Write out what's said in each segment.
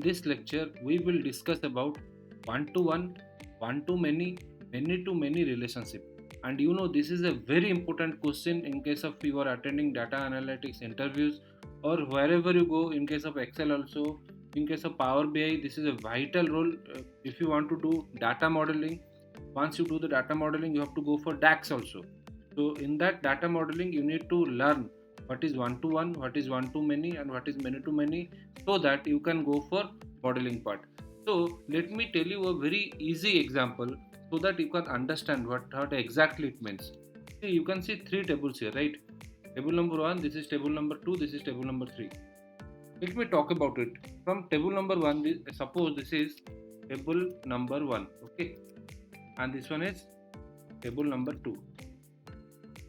In this lecture, we will discuss about one-to-one, one-to-many, many-to-many relationship. And this is a very important question in case of you are attending data analytics interviews or wherever you go. In case of Excel also, in case of Power BI, this is a vital role if you want to do data modeling. Once you do the data modeling, you have to go for DAX also. So in that data modeling, you need to learn what is one to one, what is one to many, and what is many to many, so that you can go for modeling part. So let me tell you a very easy example so that you can understand what exactly it means. See, you can see three tables here, right? Table number one, this is table number two, this is table number three. Let me talk about it. From table number one, suppose this is table number one, okay, and this one is table number two.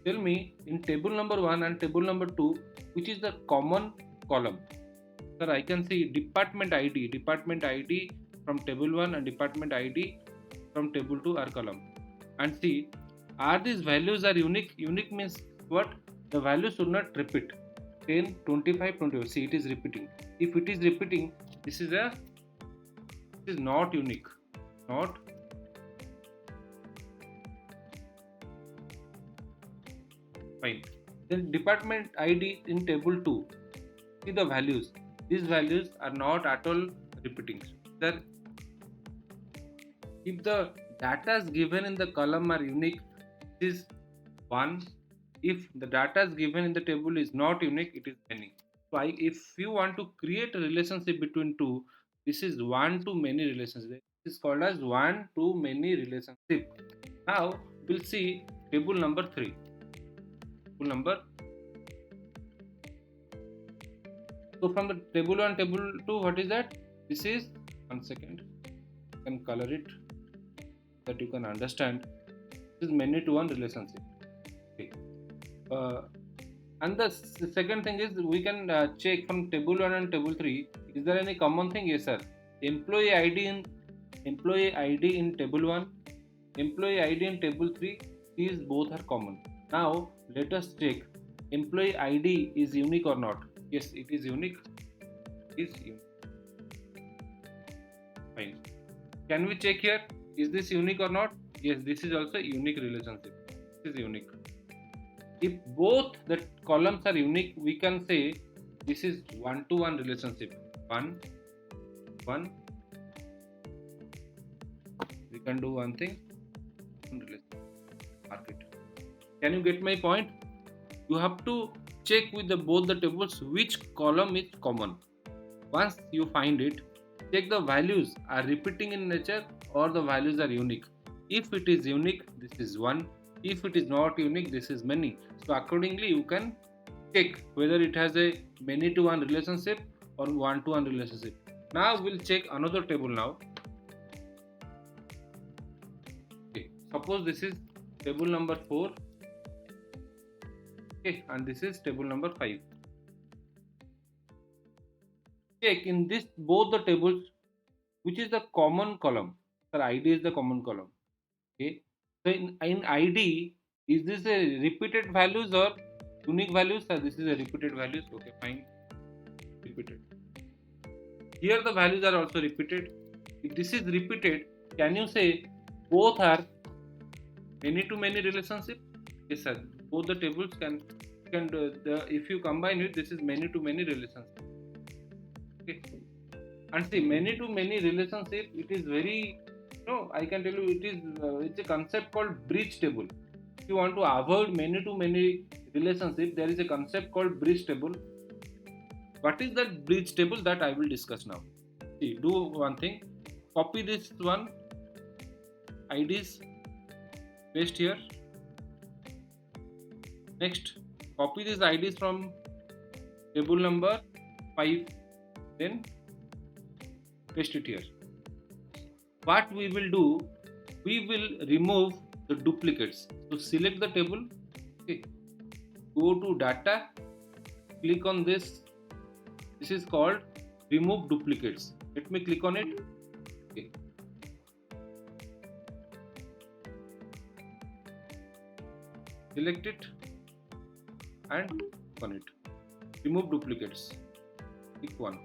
Tell me, in table number one and table number two, which is the common column? Sir, I can see department ID from table 1 and department ID from table 2 are column. And see, are these values are unique? Unique means what? The values should not repeat. 10, 25, 21. See, it is repeating. If it is repeating, this is not unique. Not fine. Then department ID in table 2. See the values. These values are not at all repeating. Then if the data is given in the column are unique, this is 1. If the data is given in the table is not unique, it is many. So if you want to create a relationship between two, this is one to many relationship. This is called as one to many relationship. Now we'll see table number 3. Table number. So from the table 1, table 2, what is that? This is, one second, you can color it that you can understand. This is many to one relationship. Okay. And the second thing is we can check from table 1 and table 3. Is there any common thing? Yes, sir. Employee ID in table 1, employee ID in table 3. These both are common. Now let us check employee ID is unique or not. Yes, it is unique. It is unique. Fine. Can we check here? Is this unique or not? Yes, this is also a unique relationship. This is unique. If both the columns are unique, we can say this is one to one relationship. One. We can do one thing. Mark it. Can you get my point? You have to check with both the tables which column is common. Once you find it, check the values are repeating in nature or the values are unique. If it is unique, this is 1. If it is not unique, this is many. So accordingly, you can check whether it has a many to one relationship or one to one relationship. Now we'll check another table now. Okay. Suppose this is table number 4. Okay, and this is table number 5. Check in this both the tables which is the common column. Sir, ID is the common column. Okay, so in ID, is this a repeated values or unique values? Sir, this is a repeated values. Okay, fine, repeated. Here the values are also repeated. If this is repeated, can you say both are many to many relationship? Yes, sir. Both the tables can do if you combine it, this is many to many relationship. Okay, and see many to many relationship. It is very, I can tell you it is it's a concept called bridge table. If you want to avoid many to many relationship, there is a concept called bridge table. What is that bridge table? That I will discuss now. See, do one thing. Copy this one. IDs. Paste here. Next, copy these IDs from table number 5. Then paste it here. What we will do, we will remove the duplicates. So select the table. Okay. Go to data. Click on this. This is called remove duplicates. Let me click on it. Okay. Select it and click on it. Remove duplicates. Click one.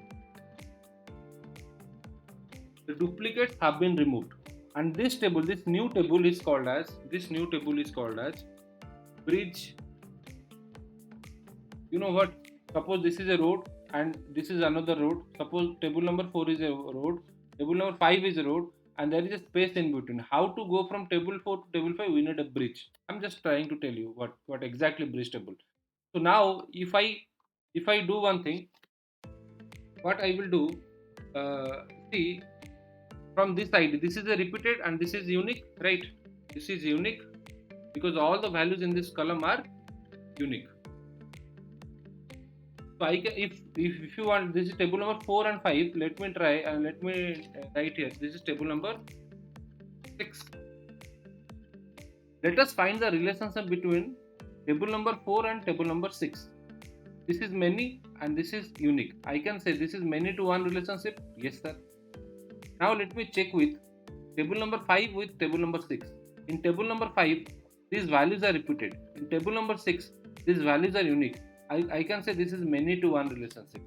The duplicates have been removed. And this new table is called as bridge. You know what? Suppose this is a road and this is another road. Suppose table number 4 is a road, table number 5 is a road, and there is a space in between. How to go from table 4 to table 5? We need a bridge. I'm just trying to tell you what exactly bridge table. So now if I do one thing, what I will do, see, from this side, this is a repeated and this is unique, right? This is unique because all the values in this column are unique. So I can, if you want, this is table number 4 and 5. Let me try and let me write here. This is table number 6. Let us find the relationship between table number 4 and table number 6. This is many and this is unique. I can say this is many to one relationship. Yes, sir. Now let me check with table number 5 with table number 6. In table number 5, these values are repeated. In table number 6, these values are unique. I can say this is many to one relationship.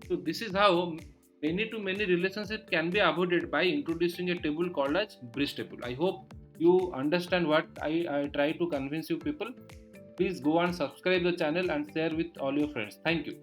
So this is how many to many relationship can be avoided by introducing a table called as bridge table. I hope you understand what I try to convince you people. Please go and subscribe the channel and share with all your friends. Thank you.